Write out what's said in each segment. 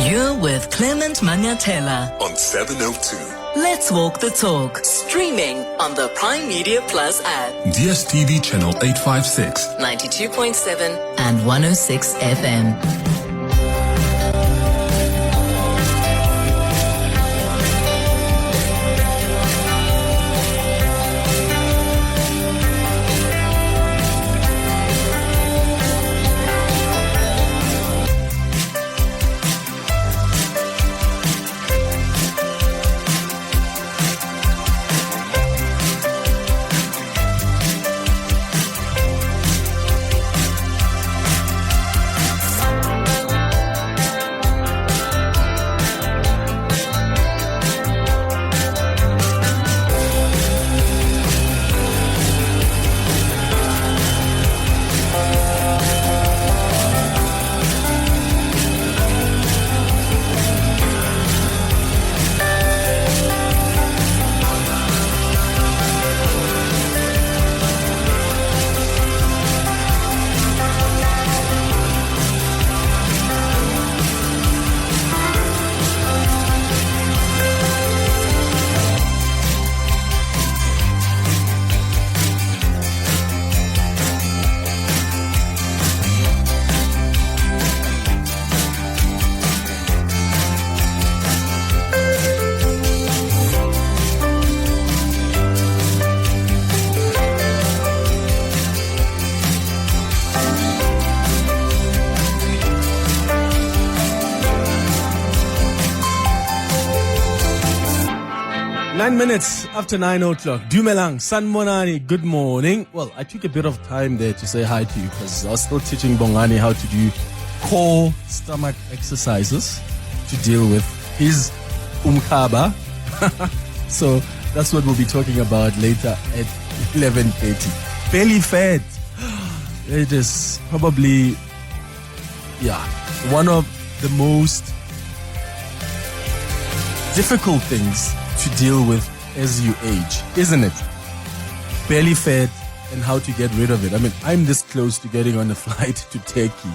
You're with Clement Manyathela on 702. Let's walk the talk. Streaming on the Prime Media Plus app. DSTV channel 856. 92.7 and 106 FM. Minutes after 9 o'clock. Dumelang, Sanmonani, good morning. Well, I took a bit of time there to say hi to you because I was still teaching Bongani how to do core stomach exercises to deal with his umkaba. So that's what we'll be talking about later at 11:30. Belly fat. It is probably, one of the most difficult things to deal with as you age, isn't it? Belly fat and how to get rid of it. I mean, I'm this close to getting on a flight to Turkey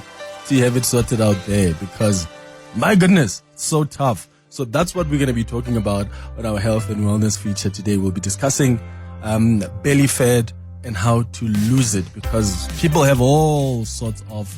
to have it sorted out there because, my goodness, so tough. So that's what we're going to be talking about on our health and wellness feature today. We'll be discussing belly fat and how to lose it because people have all sorts of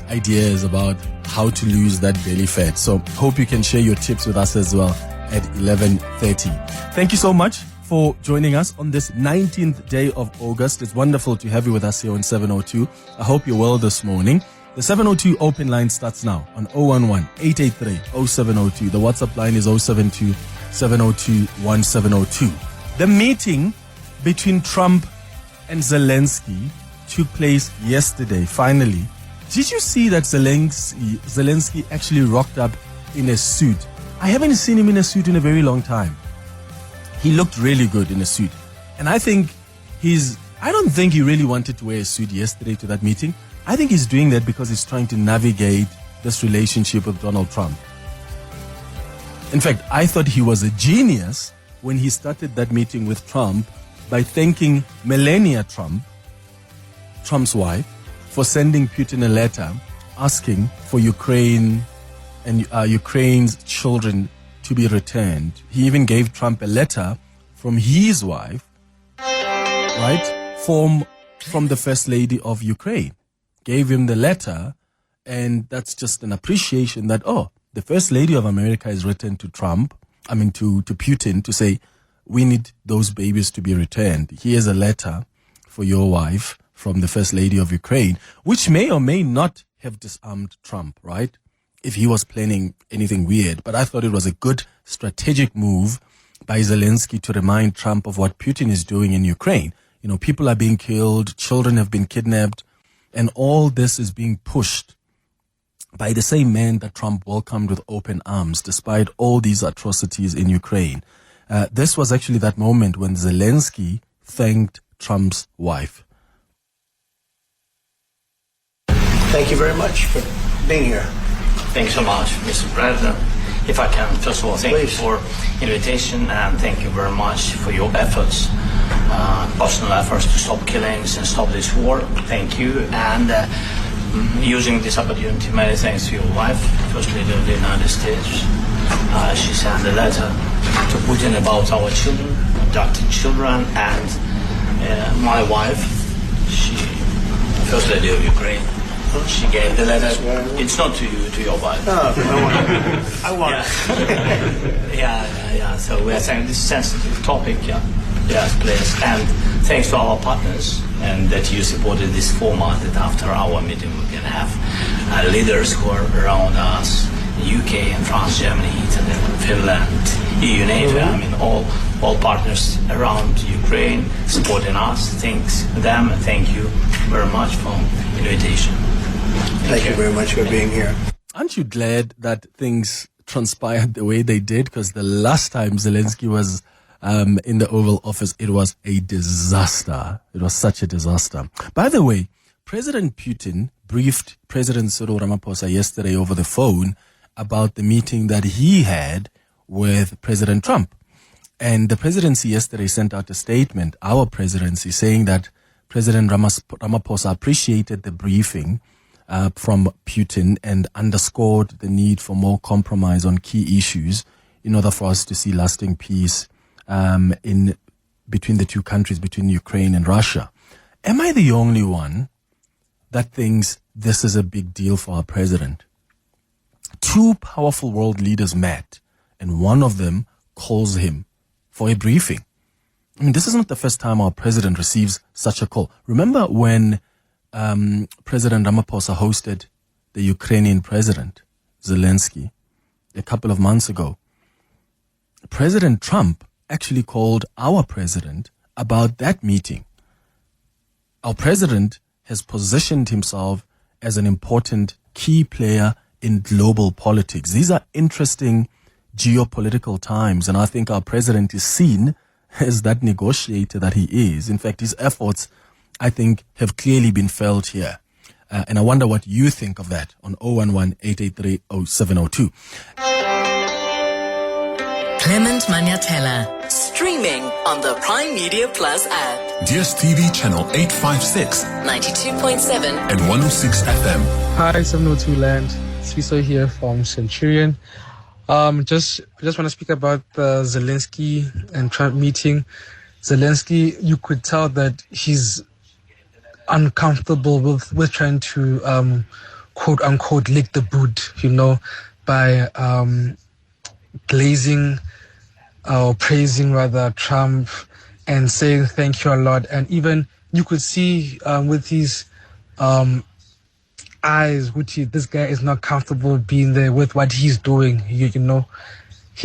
ideas about how to lose that belly fat. So hope you can share your tips with us as well at 11:30. Thank you so much for joining us on this 19th day of August. It's wonderful to have you with us here on 702. I hope you're well this morning. The 702 open line starts now on 011-883-0702. The WhatsApp line is 072-702-1702. The meeting between Trump and Zelensky took place yesterday, finally. Did you see that Zelensky actually rocked up in a suit? I haven't seen him in a suit in a very long time. He looked really good in a suit. And I don't think he really wanted to wear a suit yesterday to that meeting. I think he's doing that because he's trying to navigate this relationship with Donald Trump. In fact, I thought he was a genius when he started that meeting with Trump by thanking Melania Trump, Trump's wife, for sending Putin a letter asking for Ukraine and Ukraine's children to be returned. He even gave Trump a letter from his wife, right, from the First Lady of Ukraine. Gave him the letter, and that's just an appreciation that, the First Lady of America has written to Putin to say, we need those babies to be returned. Here's a letter for your wife from the First Lady of Ukraine, which may or may not have disarmed Trump, right? If he was planning anything weird. But I thought it was a good strategic move by Zelensky to remind Trump of what Putin is doing in Ukraine. You know, people are being killed, children have been kidnapped, and all this is being pushed by the same man that Trump welcomed with open arms, despite all these atrocities in Ukraine. This was actually that moment when Zelensky thanked Trump's wife. Thank you very much for being here. Thanks so much, Mr. President. If I can, first of all, thank you for invitation and thank you very much for your efforts, personal efforts to stop killings and stop this war. Thank you. And using this opportunity, many thanks to your wife, First Lady of the United States. She sent a letter to Putin about our children, adopted children, and my wife, First Lady of Ukraine. She gave the letter. It's not to you, to your wife. No, I want it. Yeah. So we are saying this sensitive topic, yes, please. And thanks to our partners, and that you supported this format, that after our meeting we can have leaders who are around us, UK and France, Germany, Italy, Finland, EU, NATO, I mean all partners around Ukraine supporting us. Thanks them, and thank you very much for the invitation. Thank you very much for being here. Aren't you glad that things transpired the way they did? Because the last time Zelensky was in the Oval Office, it was a disaster. It was such a disaster. By the way, President Putin briefed President Cyril Ramaphosa yesterday over the phone about the meeting that he had with President Trump. And the presidency yesterday sent out a statement, our presidency, saying that President Ramaphosa appreciated the briefing from Putin and underscored the need for more compromise on key issues in order for us to see lasting peace in between the two countries, between Ukraine and Russia. Am I the only one that thinks this is a big deal for our president? Two powerful world leaders met, and one of them calls him for a briefing. I mean, this is not the first time our president receives such a call. Remember when President Ramaphosa hosted the Ukrainian president, Zelensky, a couple of months ago? President Trump actually called our president about that meeting. Our president has positioned himself as an important key player in global politics. These are interesting geopolitical times, and I think our president is seen as that negotiator that he is. In fact, his efforts, I think, have clearly been felt here. And I wonder what you think of that on 011-883-0702. Clement Manyathela, streaming on the Prime Media Plus app. DSTV channel 856 92.7 and 106 FM. Hi, 702 Land. Swiso here from Centurion. Just want to speak about the Zelensky and Trump meeting. Zelensky, you could tell that he's uncomfortable with trying to quote unquote lick the boot, by glazing or praising rather Trump and saying thank you a lot. And even you could see with his eyes, this guy is not comfortable being there with what he's doing. He's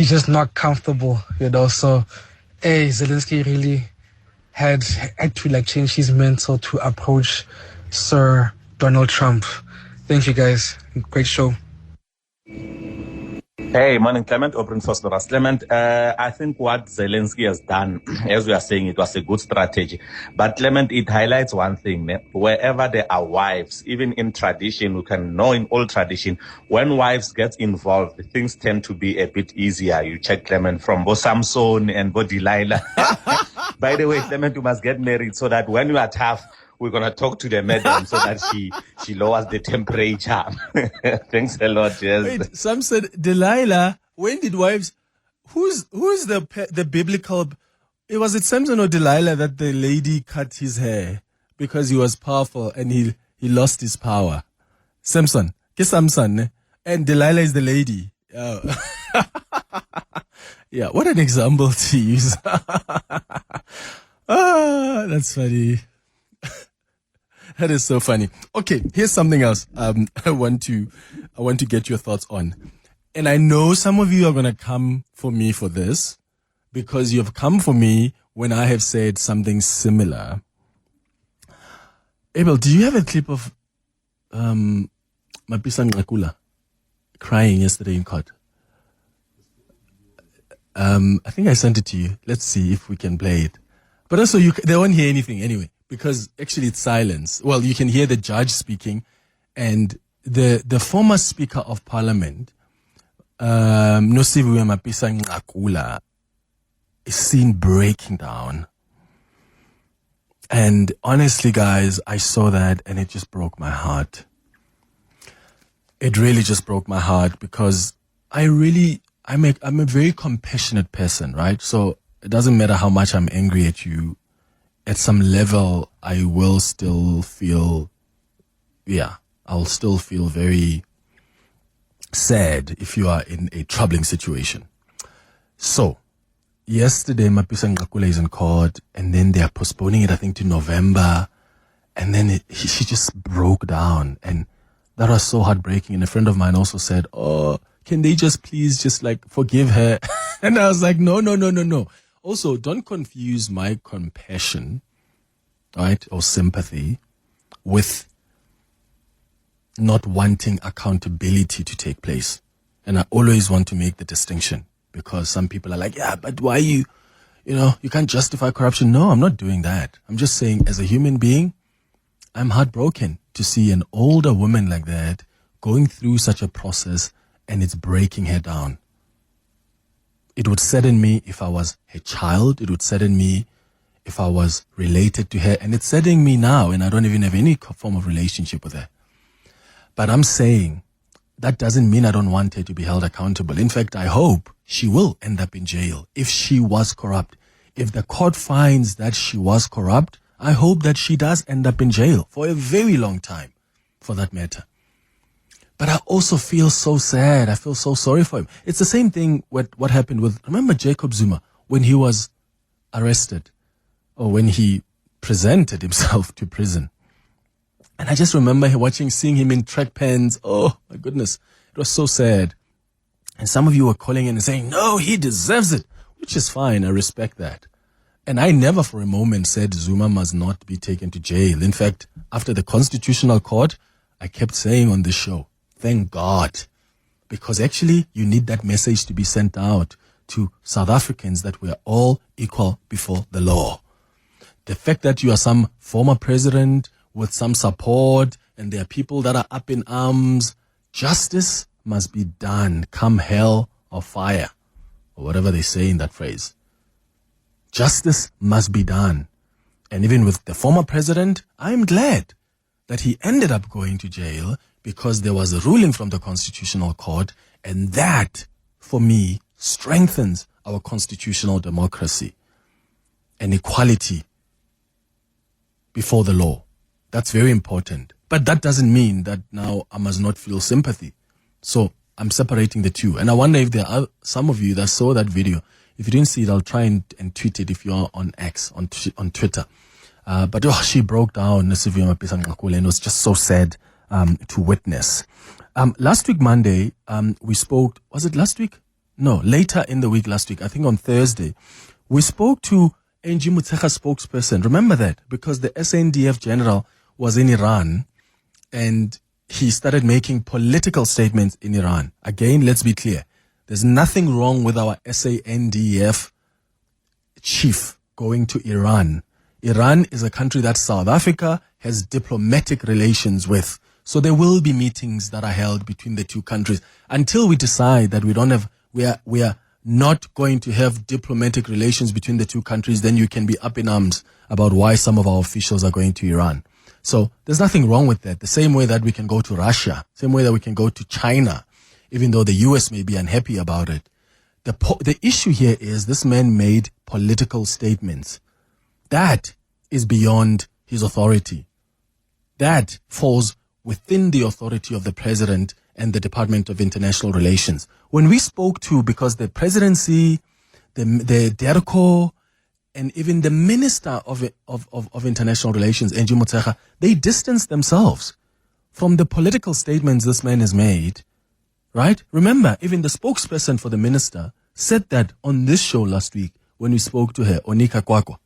just not comfortable. So, Zelensky really had to change his mental to approach Sir Donald Trump. Thank you guys. Great show. Hey, morning, Clement. Open first, Clement. I think what Zelensky has done, as we are saying, it was a good strategy. But Clement, it highlights one thing. Wherever there are wives, even in tradition, we can know in old tradition, when wives get involved, things tend to be a bit easier. You check Clement from Bo Samson and Bo Delilah. By the way, Clement, you must get married so that when you are tough, we're going to talk to the madam so that she lowers the temperature. Thanks a lot, yes. Wait, some said Delilah. When did wives... Who's the biblical... Was it Samson or Delilah that the lady cut his hair because he was powerful and he lost his power? Samson. Samson. And Delilah is the lady. Oh. Yeah, what an example to use. That's funny. That is so funny. Okay, here's something else I want to get your thoughts on. And I know some of you are going to come for me for this because you've come for me when I have said something similar. Abel, do you have a clip of Mapisa Nqakula crying yesterday in court? I think I sent it to you. Let's see if we can play it. But also, they won't hear anything anyway. Because actually it's silence. Well, you can hear the judge speaking and the former Speaker of Parliament, Nosiviwe Mapisa Nqakula, is seen breaking down. And honestly, guys, I saw that and it just broke my heart. it really just broke my heart because I'm a very compassionate person, right? So it doesn't matter how much I'm angry at you. At some level, I will still feel, I'll still feel very sad if you are in a troubling situation. So, yesterday, Mapisa Nqakula is in court, and then they are postponing it, I think, to November. And then she just broke down, and that was so heartbreaking. And a friend of mine also said, "Oh, can they just please just like forgive her?" And I was like, no. Also, don't confuse my compassion, right, or sympathy with not wanting accountability to take place. And I always want to make the distinction because some people are like, yeah, but why you can't justify corruption. No, I'm not doing that. I'm just saying as a human being, I'm heartbroken to see an older woman like that going through such a process and it's breaking her down. It would sadden me if I was her child. It would sadden me if I was related to her. And it's saddening me now, and I don't even have any form of relationship with her. But I'm saying that doesn't mean I don't want her to be held accountable. In fact, I hope she will end up in jail if she was corrupt. If the court finds that she was corrupt, I hope that she does end up in jail for a very long time, for that matter. But I also feel so sad. I feel so sorry for him. It's the same thing with what happened with, remember Jacob Zuma, when he was arrested or when he presented himself to prison. And I just remember seeing him in track pants. Oh my goodness. It was so sad. And some of you were calling in and saying, no, he deserves it, which is fine. I respect that. And I never for a moment said Zuma must not be taken to jail. In fact, after the Constitutional Court, I kept saying on this show, thank God, because actually you need that message to be sent out to South Africans that we are all equal before the law. The fact that you are some former president with some support and there are people that are up in arms, justice must be done, come hell or fire, or whatever they say in that phrase. Justice must be done. And even with the former president, I'm glad that he ended up going to jail because there was a ruling from the Constitutional Court, and that, for me, strengthens our constitutional democracy and equality before the law. That's very important. But that doesn't mean that now I must not feel sympathy. So I'm separating the two. And I wonder if there are some of you that saw that video. If you didn't see it, I'll try and tweet it if you're on X, on Twitter. But she broke down Nosiviwe Mapisa Nqakula, and it was just so sad to witness. Last week, Monday, we spoke, was it last week? No, later in the week last week, I think on Thursday, we spoke to Angie Motshekga's spokesperson. Remember that? Because the SANDF general was in Iran and he started making political statements in Iran. Again, let's be clear. There's nothing wrong with our SANDF chief going to Iran. Iran is a country that South Africa has diplomatic relations with. So there will be meetings that are held between the two countries until we decide that we are not going to have diplomatic relations between the two countries. Then you can be up in arms about why some of our officials are going to Iran. So there's nothing wrong with that. The same way that we can go to Russia, same way that we can go to China, even though the US may be unhappy about it. The issue here is this man made political statements. That is beyond his authority. That falls within the authority of the president and the Department of International Relations. When we spoke to, because the presidency, the DERCO, and even the Minister of International Relations, Angie Motshekga, they distanced themselves from the political statements this man has made, right? Remember, even the spokesperson for the minister said that on this show last week when we spoke to her, Onika Kwakwa.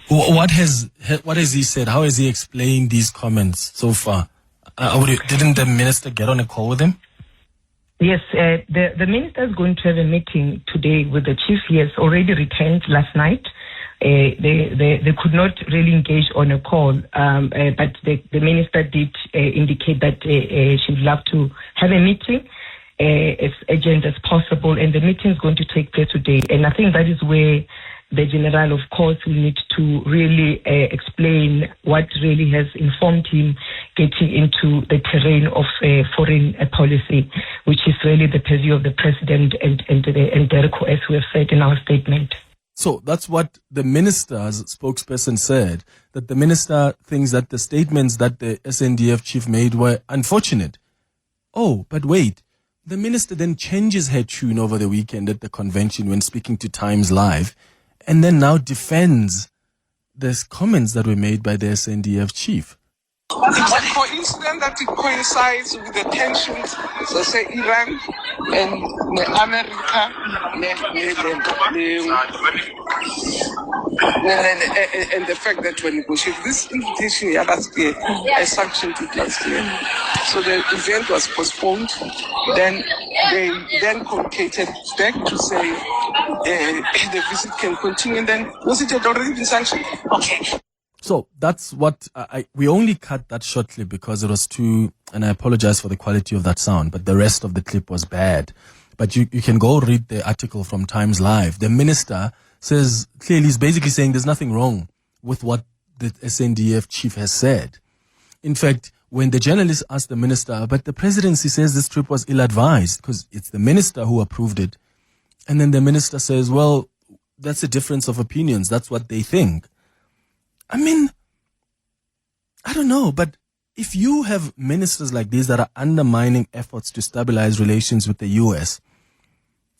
What has he said? How has he explained these comments so far? Didn't the minister get on a call with him? Yes, the minister is going to have a meeting today with the chief. He has already returned last night. They could not really engage on a call, but the minister did indicate that she would love to have a meeting as urgent as possible, and the meeting is going to take place today. And I think that is where the general, of course, will need to really explain what really has informed him getting into the terrain of foreign policy, which is really the purview of the president and DERCO, as we have said in our statement. So that's what the minister's spokesperson said, that the minister thinks that the statements that the SNDF chief made were unfortunate. Oh, but wait. The minister then changes her tune over the weekend at the convention when speaking to Times Live, and then now defends the comments that were made by the SNDF chief. It's a coincidence that it coincides with the tensions, so say Iran and America and the fact that we negotiated this invitation last year, I sanctioned it last year. So the event was postponed. Then they communicated back to say the visit can continue. And then was it had already been sanctioned? Okay. So that's what we only cut that shortly because it was too, and I apologize for the quality of that sound, but the rest of the clip was bad. But you can go read the article from Times Live. The minister says clearly, he's basically saying there's nothing wrong with what the SNDF chief has said. In fact, when the journalist asked the minister, but the presidency says this trip was ill-advised because it's the minister who approved it. And then the minister says, well, that's a difference of opinions. That's what they think. I mean, I don't know, but if you have ministers like these that are undermining efforts to stabilize relations with the US,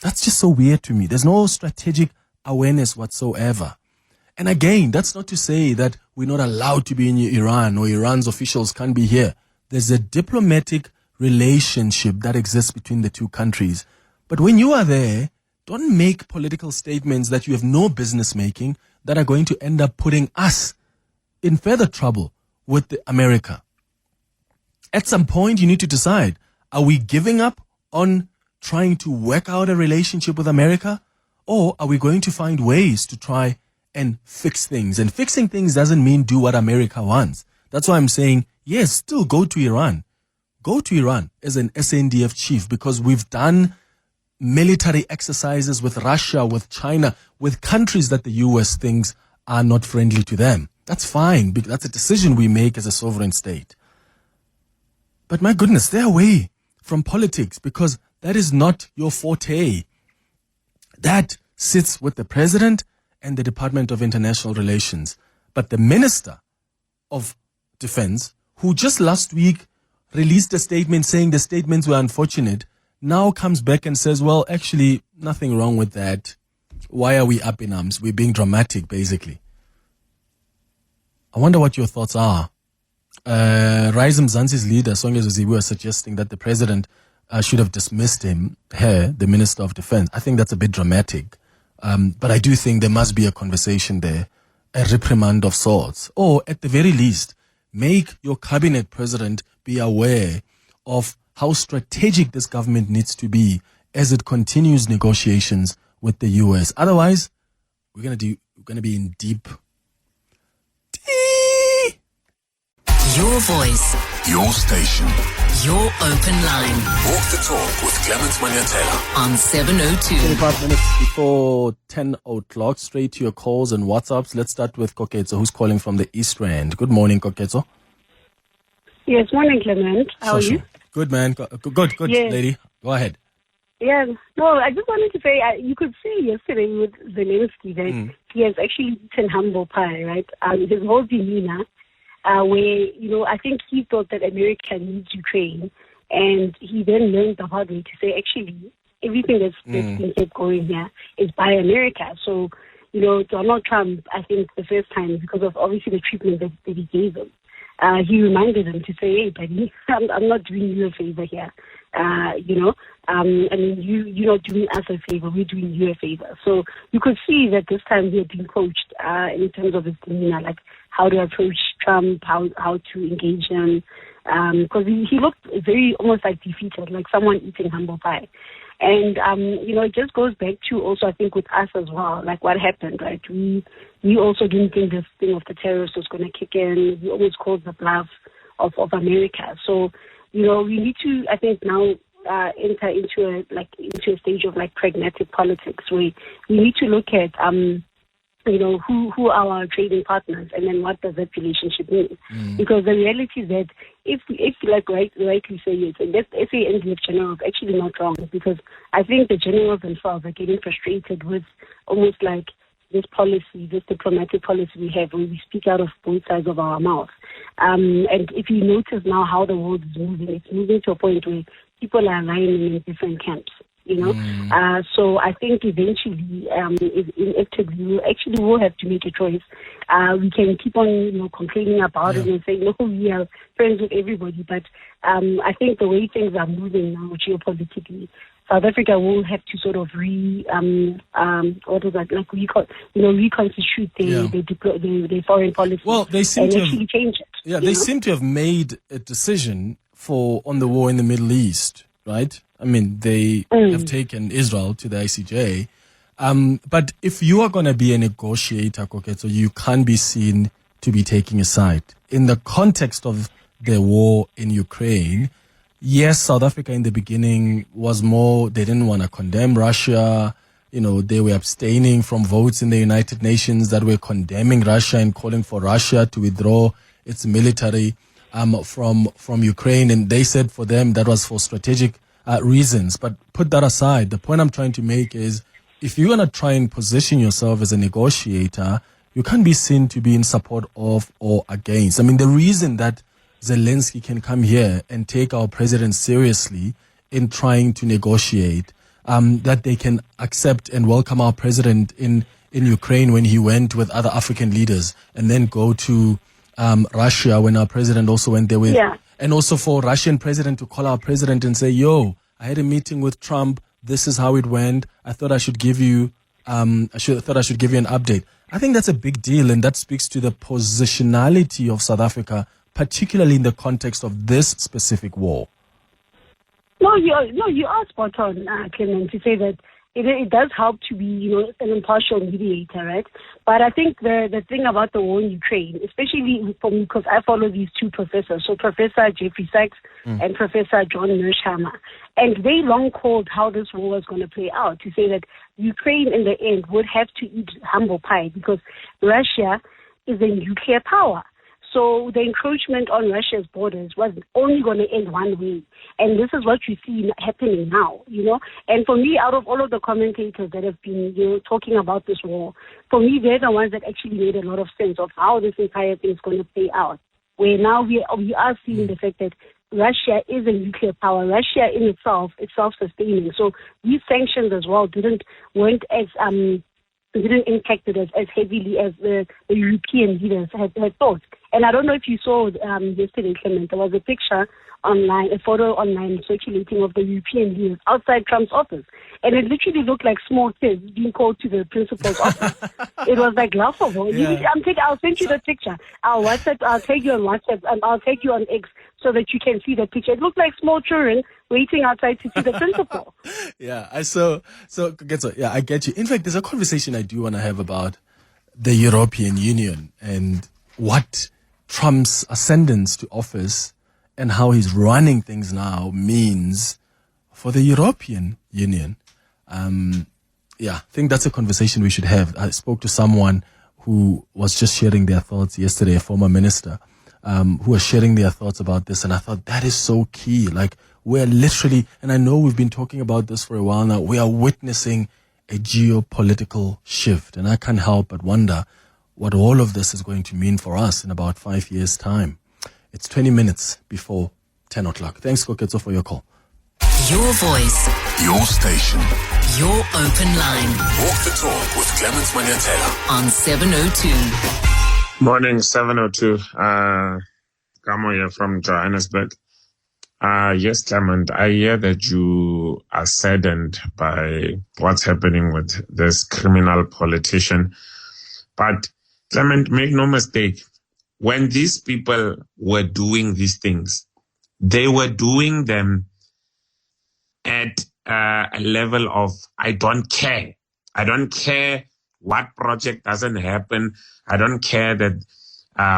that's just so weird to me. There's no strategic awareness whatsoever. And again, that's not to say that we're not allowed to be in Iran or Iran's officials can't be here. There's a diplomatic relationship that exists between the two countries. But when you are there, don't make political statements that you have no business making that are going to end up putting us in further trouble with America. At some point, you need to decide, are we giving up on trying to work out a relationship with America? Or are we going to find ways to try and fix things? And fixing things doesn't mean do what America wants. That's why I'm saying, yes, still go to Iran. Go to Iran as an SNDF chief because we've done military exercises with Russia, with China, with countries that the US thinks are not friendly to them. That's fine. That's a decision we make as a sovereign state. But my goodness, stay away from politics because that is not your forte. That sits with the president and the Department of International Relations. But the Minister of Defense, who just last week released a statement saying the statements were unfortunate, now comes back and says, well, actually, nothing wrong with that. Why are we up in arms? We're being dramatic, basically. I wonder what your thoughts are. Rise Mzansi's leader, Songe Ziziwe, is suggesting that the president should have dismissed her, the Minister of Defense. I think that's a bit dramatic. But I do think there must be a conversation there, a reprimand of sorts. Or at the very least, make your cabinet president be aware of how strategic this government needs to be as it continues negotiations with the US. Otherwise, we're going to be in deep. Your voice. Your station. Your open line. Walk the talk with Clement Manyathela. On 702. 25 minutes before 10 o'clock. Straight to your calls and WhatsApps. Let's start with Koketso, who's calling from the East Rand. Good morning, Koketso. Yes, morning, Clement. How are you? Good, man. Good, yes. Lady. Go ahead. Yeah, no, I just wanted to say, you could see yesterday with Zelensky that he has actually eaten humble pie, right? His whole demeanor, where, I think he thought that America needs Ukraine, and he then learned the hard way to say, actually, everything that's been kept going here is by America. So, Donald Trump, I think the first time, because of obviously the treatment that he gave him, he reminded him to say, hey, buddy, I'm not doing you a favor here. You're not doing us a favor, we're doing you a favor. So you could see that this time he had been coached in terms of his demeanor, like how to approach Trump, how to engage him, because he looked very almost like defeated, like someone eating humble pie. And, it just goes back to also, I think, with us as well, like what happened, right? We also didn't think this thing of the terrorists was going to kick in. We always called the bluff of America. So, we need to, I think, now enter into a stage of like pragmatic politics where we need to look at who are our trading partners, and then what does that relationship mean? Because the reality is that if like rightly say it, and that SANDF general is actually not wrong, because I think the generals themselves are getting frustrated with almost like this policy, this diplomatic policy we have, when we speak out of both sides of our mouth. And if you notice now how the world is moving, it's moving to a point where people are aligning in different camps. So I think eventually, inevitably, we will have to make a choice. We can keep on, complaining about it and saying, no, we are friends with everybody. But I think the way things are moving now geopolitically, South Africa will have to sort of reconstitute their foreign policy. Well, they seem to actually change it. Yeah, they seem to have made a decision on the war in the Middle East, right? I mean, they have taken Israel to the ICJ. But if you are going to be a negotiator, Koketso, you can't be seen to be taking a side. In the context of the war in Ukraine, yes, South Africa in the beginning was more, they didn't want to condemn Russia. They were abstaining from votes in the United Nations that were condemning Russia and calling for Russia to withdraw its military from Ukraine. And they said for them that was for strategic reasons. But put that aside, the point I'm trying to make is if you're going to try and position yourself as a negotiator, you can't be seen to be in support of or against. I mean, the reason that Zelensky can come here and take our president seriously in trying to negotiate, that they can accept and welcome our president in Ukraine when he went with other African leaders, and then go to Russia when our president also went there with, and also for Russian president to call our president and say, yo, I had a meeting with Trump. This is how it went. I thought I should give you, an update. I think that's a big deal, and that speaks to the positionality of South Africa, particularly in the context of this specific war. No, you are spot on, Clement, to say that it does help to be, an impartial mediator, right? But I think the thing about the war in Ukraine, especially for me, because I follow these two professors, so Professor Jeffrey Sachs and Professor John Mearsheimer, and they long called how this war was going to play out, to say that Ukraine in the end would have to eat humble pie because Russia is a nuclear power. So the encroachment on Russia's borders was only going to end one way. And this is what you see happening now, And for me, out of all of the commentators that have been, talking about this war, for me, they're the ones that actually made a lot of sense of how this entire thing is going to play out. Where now we are seeing the fact that Russia is a nuclear power. Russia in itself is self-sustaining. So these sanctions as well didn't impact it as heavily as the European leaders had thought. And I don't know if you saw yesterday, Clement, there was a picture online, a photo online circulating of the European leaders outside Trump's office. And it literally looked like small kids being called to the principal's office. It was like laughable. Yeah. I'll send you the picture. I'll take you on WhatsApp, and I'll take you on X so that you can see the picture. It looked like small children waiting outside to see the principal. I get you. In fact, there's a conversation I do want to have about the European Union and what Trump's ascendance to office and how he's running things now means for the European Union. I think that's a conversation we should have. I spoke to someone who was just sharing their thoughts yesterday, a former minister, who was sharing their thoughts about this. And I thought that is so key. Like, we're literally, and I know we've been talking about this for a while now, we are witnessing a geopolitical shift. And I can't help but wonder what all of this is going to mean for us in about 5 years' time. It's 20 minutes before 10 o'clock. Thanks, Koketso, for your call. Your voice. Your station. Your open line. Walk the talk with Clement Manyathela. On 702. Morning, 702. Kamo here from Johannesburg. Yes, Clement, I hear that you are saddened by what's happening with this criminal politician. But Clement, make no mistake, when these people were doing these things, they were doing them at a level of, I don't care. I don't care what project doesn't happen. I don't care that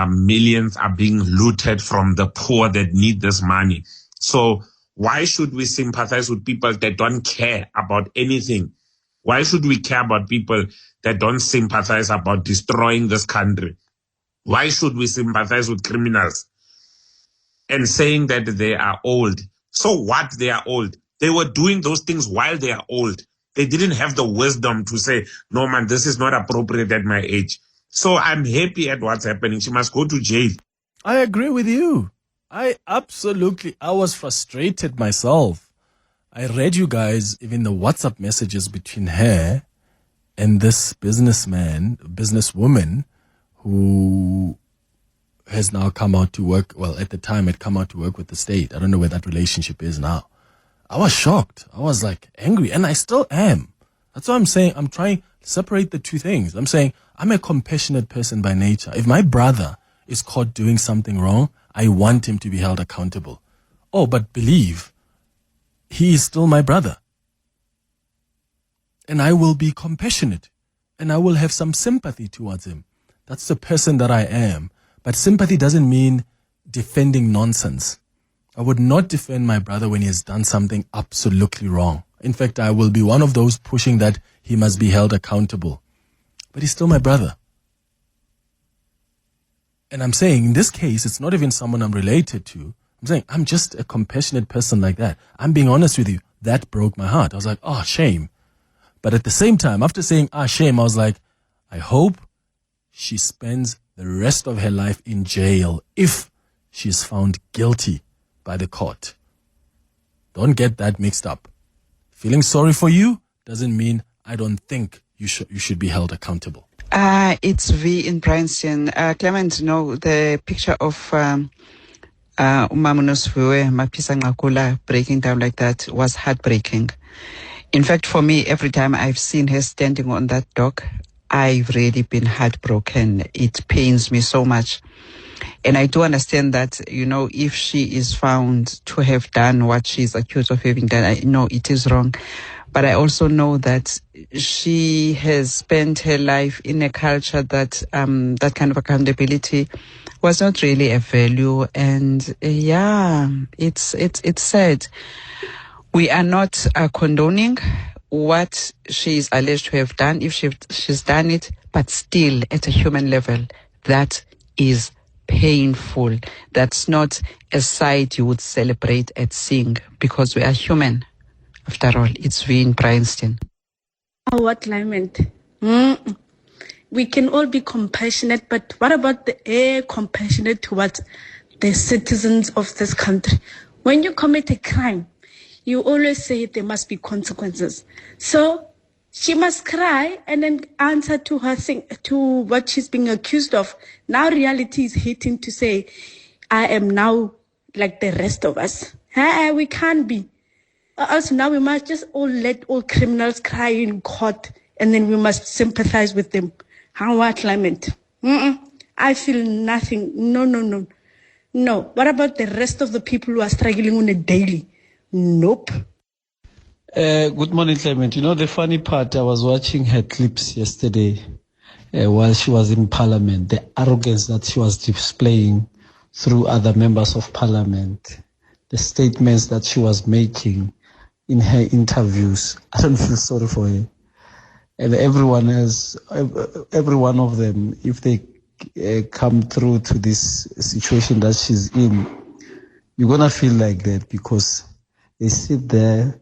millions are being looted from the poor that need this money. So why should we sympathize with people that don't care about anything? Why should we care about people that don't sympathize about destroying this country? Why should we sympathize with criminals and saying that they are old? So what, they are old? They were doing those things while they are old. They didn't have the wisdom to say, no man, this is not appropriate at my age. So I'm happy at what's happening. She must go to jail. I agree with you. I was frustrated myself. I read you guys, even the WhatsApp messages between her and this businesswoman who has now come out to work. Well, at the time had come out to work with the state. I don't know where that relationship is now. I was shocked. I was like angry, and I still am. That's what I'm saying. I'm trying to separate the two things. I'm saying I'm a compassionate person by nature. If my brother is caught doing something wrong, I want him to be held accountable. Oh, but believe, he is still my brother. And I will be compassionate. And I will have some sympathy towards him. That's the person that I am. But sympathy doesn't mean defending nonsense. I would not defend my brother when he has done something absolutely wrong. In fact, I will be one of those pushing that he must be held accountable. But he's still my brother. And I'm saying, in this case, it's not even someone I'm related to. I'm saying, I'm just a compassionate person like that. I'm being honest with you. That broke my heart. I was like, oh, shame. But at the same time, after saying, shame, I was like, I hope she spends the rest of her life in jail if she's found guilty by the court. Don't get that mixed up. Feeling sorry for you doesn't mean I don't think you should be held accountable. It's V in Princeton. Clement, no, the picture of Nosiviwe Mapisa Nqakula breaking down like that was heartbreaking. In fact, for me, every time I've seen her standing on that dock, I've really been heartbroken. It pains me so much. And I do understand that, if she is found to have done what she's accused of having done, I know it is wrong. But I also know that she has spent her life in a culture that that kind of accountability was not really a value. And it's sad. We are not condoning what she is alleged to have done, if she's done it, but still at a human level, that is painful. That's not a sight you would celebrate and sing, because we are human. After all, it's we in Princeton. What Clement? We can all be compassionate, but what about the compassionate towards the citizens of this country? When you commit a crime, you always say there must be consequences. So she must cry and then answer to her thing, to what she's being accused of. Now reality is hitting to say, I am now like the rest of us. We can't be. Also now we must just all let all criminals cry in court, and then we must sympathize with them. How Clement? I feel nothing. No. What about the rest of the people who are struggling on a daily? Nope. Good morning, Clement. The funny part, I was watching her clips yesterday while she was in Parliament, the arrogance that she was displaying through other members of Parliament, the statements that she was making in her interviews. I don't feel sorry for her. And everyone else, every one of them, if they come through to this situation that she's in, you're going to feel like that, because they sit there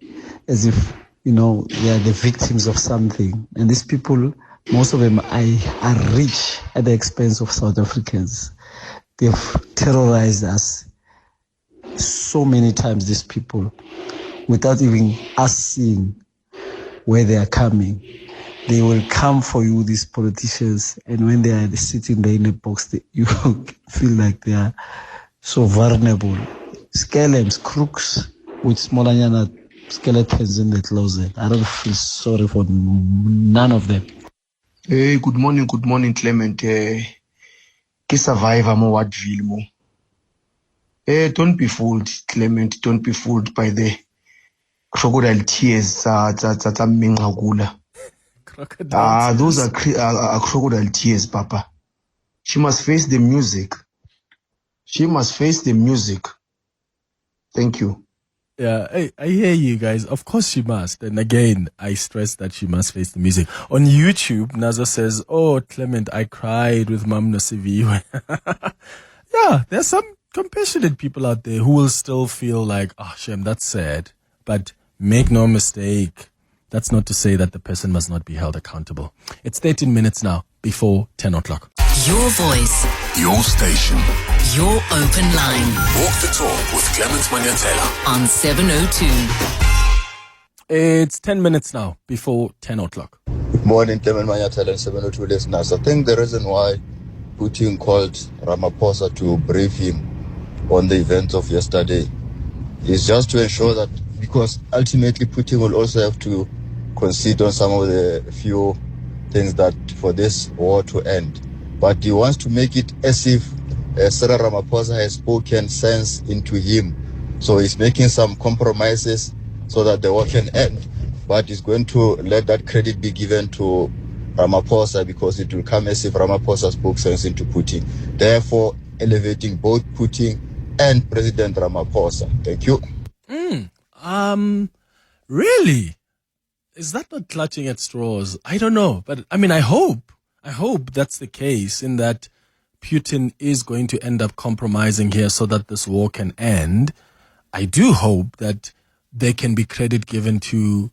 as if, they are the victims of something. And these people, most of them are rich at the expense of South Africans. They've terrorized us so many times, these people, without even us seeing where they are coming. They will come for you, these politicians, and when they are sitting there in a box, you feel like they are so vulnerable. Scalams, crooks with smallanyana skeletons in the closet. I don't feel sorry for none of them. Hey, good morning, Clement. Ki survivor mo Wadville mo. Don't be fooled, Clement. Don't be fooled by the crocodile tears. Nqakula. Those are crocodile tears, Papa. She must face the music. Thank you. Yeah, I hear you guys. Of course she must. And again, I stress that she must face the music. On YouTube, Naza says, "Oh, Clement, I cried with Mam Nosiviwe." Yeah, there's some compassionate people out there who will still feel like, "Oh, Shem, that's sad." But make no mistake, that's not to say that the person must not be held accountable. It's 13 minutes now before 10 o'clock. Your voice, Your station. your open line Walk the talk with Clement Manyathela. on 702. It's 10 minutes now before 10 o'clock. Good morning, Clement Manyathela and 702 listeners. I think the reason why Putin called Ramaphosa to brief him on the events of yesterday is just to ensure that, because ultimately Putin will also have to concede on some of the few things that for this war to end. But he wants to make it as if Cyril Ramaphosa has spoken sense into him. So he's making some compromises so that the war can end. But he's going to let that credit be given to Ramaphosa because it will come as if Ramaphosa spoke sense into Putin. Therefore, elevating both Putin and President Ramaphosa. Thank you. Really? Is that not clutching at straws? I don't know. But I mean, I hope that's the case, in that Putin is going to end up compromising here so that this war can end. I do hope that there can be credit given to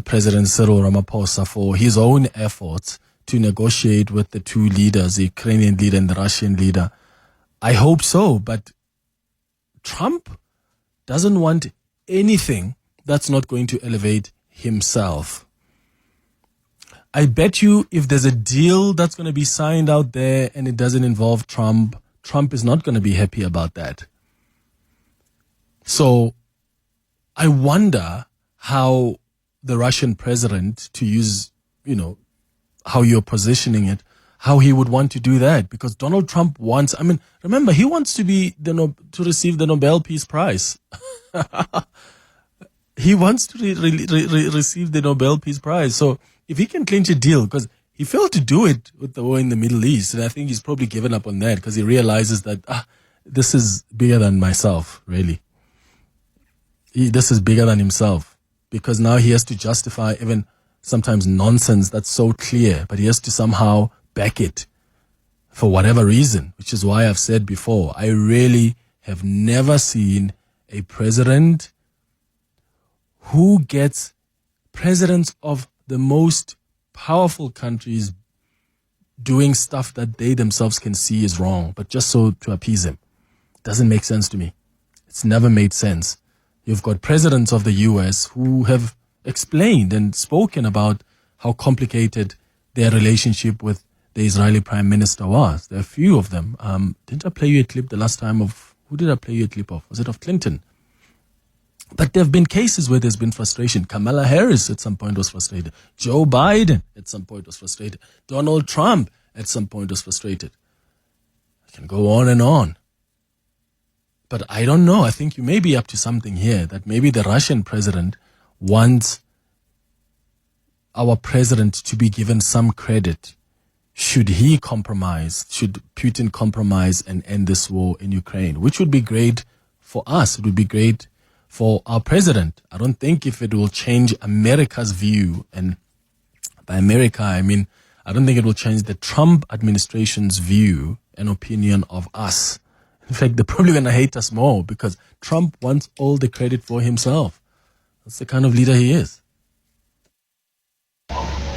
President Cyril Ramaphosa for his own efforts to negotiate with the two leaders, the Ukrainian leader and the Russian leader. I hope so, but Trump doesn't want anything that's not going to elevate himself. I bet you if there's a deal that's going to be signed out there and it doesn't involve Trump, Trump is not going to be happy about that. So I wonder how the Russian president, to use, how you're positioning it, how he would want to do that, because Donald Trump wants, remember, he wants to be to receive the Nobel Peace Prize. He wants to receive the Nobel Peace Prize. So if he can clinch a deal, because he failed to do it with the war in the Middle East, and I think he's probably given up on that because he realizes that this is bigger than myself, really. This is bigger than himself, because now he has to justify even sometimes nonsense that's so clear, but he has to somehow back it for whatever reason, which is why I've said before, I really have never seen a president who gets presidents of the most powerful countries doing stuff that they themselves can see is wrong, but just so to appease him. Doesn't make sense to me. It's never made sense. You've got presidents of the US who have explained and spoken about how complicated their relationship with the Israeli Prime Minister was. There are a few of them. Didn't I play you a clip the last time of, who did I play you a clip of? Was it of Clinton? But there have been cases where there's been frustration. Kamala Harris at some point was frustrated. Joe Biden at some point was frustrated. Donald Trump at some point was frustrated. I can go on and on. But I don't know. I think you may be up to something here, that maybe the Russian president wants our president to be given some credit. Should he compromise? Should Putin compromise and end this war in Ukraine? Which would be great for us. It would be great for our president. I don't think if it will change America's view, and by America, I mean, I don't think it will change the Trump administration's view and opinion of us. In fact, they're probably going to hate us more because Trump wants all the credit for himself. That's the kind of leader he is.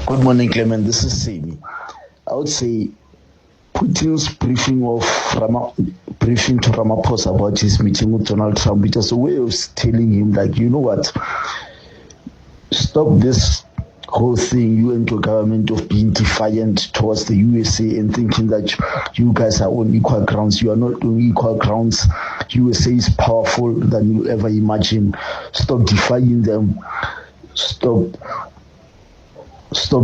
Good morning, Clement. This is Simi. I would say Putin's briefing to Ramaphosa about his meeting with Donald Trump, it was a way of telling him, like, you know what, stop this whole thing, you and your government, of being defiant towards the USA and thinking that you guys are on equal grounds. You are not on equal grounds. USA is powerful than you ever imagine. Stop defying them. Stop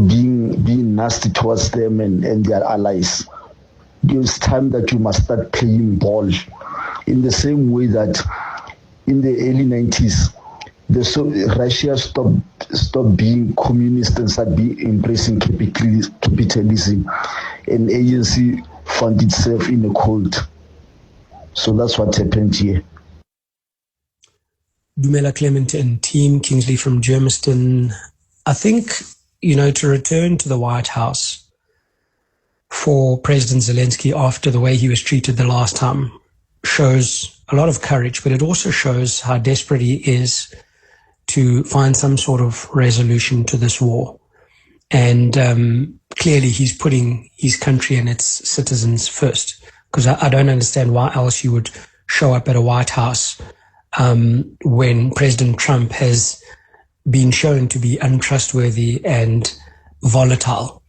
being nasty towards them and their allies. It's time that you must start playing ball in the same way that in the early 90s, Russia stopped being communist and started embracing capitalism, and ANC found itself in a cult. So that's what happened here. Dumela Clement and team, Kingsley from Germiston. I think, to return to the White House for President Zelensky after the way he was treated the last time shows a lot of courage, but it also shows how desperate he is to find some sort of resolution to this war. And clearly he's putting his country and its citizens first, because I don't understand why else you would show up at a White House when President Trump has been shown to be untrustworthy and volatile.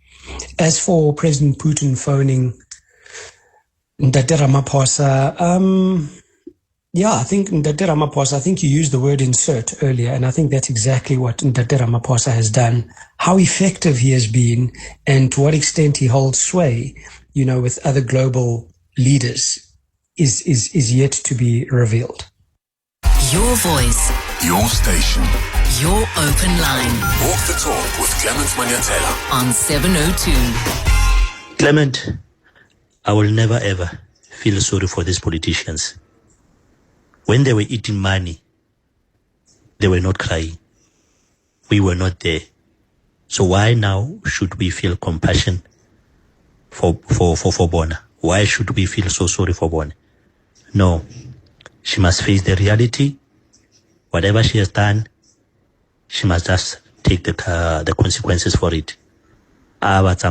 As for President Putin phoning Ndate Ramaphosa, I think Ndate Ramaphosa, I think you used the word insert earlier, and I think that's exactly what Ndate Ramaphosa has done. How effective he has been and to what extent he holds sway, with other global leaders is yet to be revealed. Your voice. Your station. Your open line. Walk the talk with Clement Manyathela on 702. Clement, I will never ever feel sorry for these politicians. When they were eating money, they were not crying. We were not there. So why now should we feel compassion for Bona? Why should we feel so sorry for Bona? No. She must face the reality. Whatever she has done, she must just take the consequences for it. That's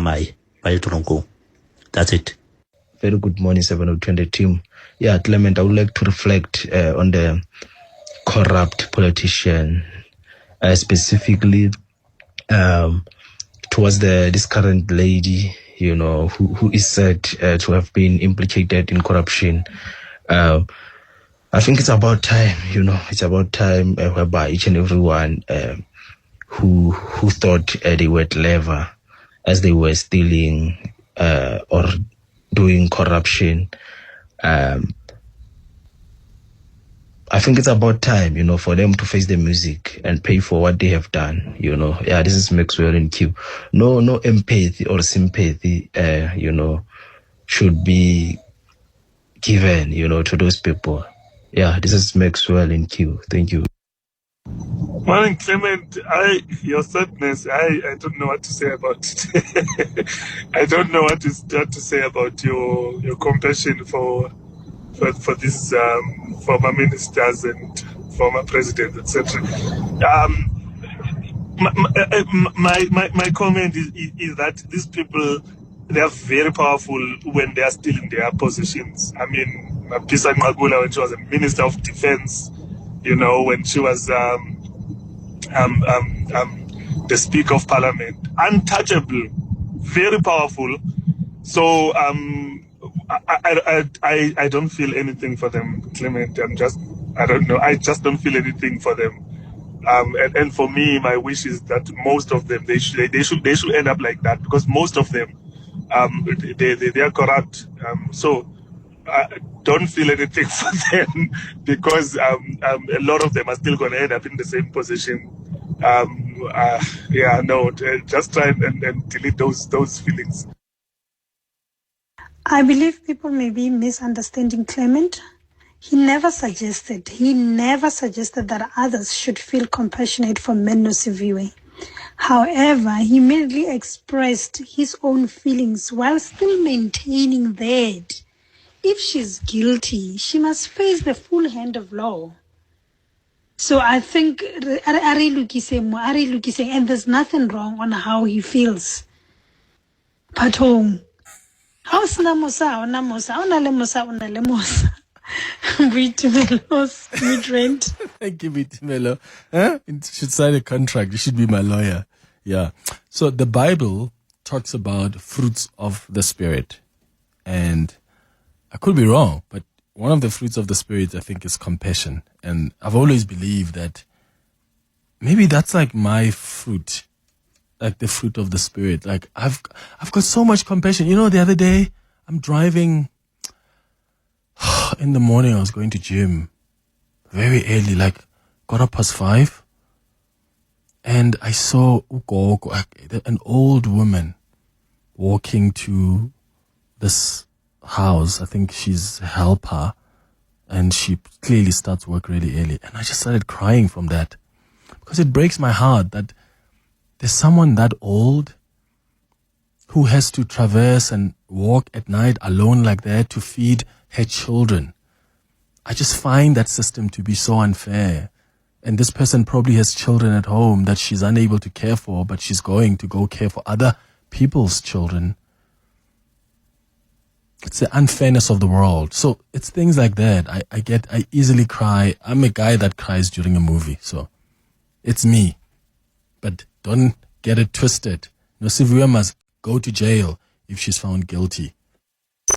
it. Very good morning, 702 team. Yeah, Clement, I would like to reflect on the corrupt politician, specifically towards this current lady, who is said to have been implicated in corruption. I think it's about time, it's about time whereby each and everyone who thought they were clever as they were stealing or doing corruption. I think it's about time, for them to face the music and pay for what they have done, Yeah, this is Maxwell in Q. No empathy or sympathy, should be given, to those people. Yeah, this is Maxwell in Q. Thank you. Morning, Clement. Your sadness, I don't know what to say about it. I don't know what to say about your compassion for these former ministers and former presidents, etc. My comment is that these people, they are very powerful when they are still in their positions. I mean, Mapisa Nqakula, when she was a minister of defense, when she was the Speaker of Parliament, untouchable, very powerful. So I don't feel anything for them, Clement. I don't know. I just don't feel anything for them. And for me, my wish is that most of them they should end up like that, because most of them they are corrupt. So I don't feel anything for them, because a lot of them are still going to end up in the same position. Just try and delete those feelings. I believe people may be misunderstanding Clement. He never suggested that others should feel compassionate for Nosiviwe. However, he immediately expressed his own feelings while still maintaining that if she's guilty, she must face the full hand of law. So I think, and there's nothing wrong on how he feels. Patong. How's Namosa? Thank you, Vitimelo. You should sign a contract. You should be my lawyer. Yeah. So the Bible talks about fruits of the Spirit. And I could be wrong, but one of the fruits of the Spirit, I think, is compassion. And I've always believed that maybe that's like my fruit, like the fruit of the Spirit. Like I've got so much compassion. The other day I'm driving in the morning. I was going to gym very early, like 5:15, and I saw an old woman walking to this house. I think she's a helper, and she clearly starts work really early. And I just started crying from that, because it breaks my heart that there's someone that old who has to traverse and walk at night alone like that to feed her children. I just find that system to be so unfair. And this person probably has children at home that she's unable to care for, but she's going to go care for other people's children. It's the unfairness of the world. So it's things like that. I easily cry. I'm a guy that cries during a movie. So it's me. But don't get it twisted. Nosiviwe must go to jail if she's found guilty.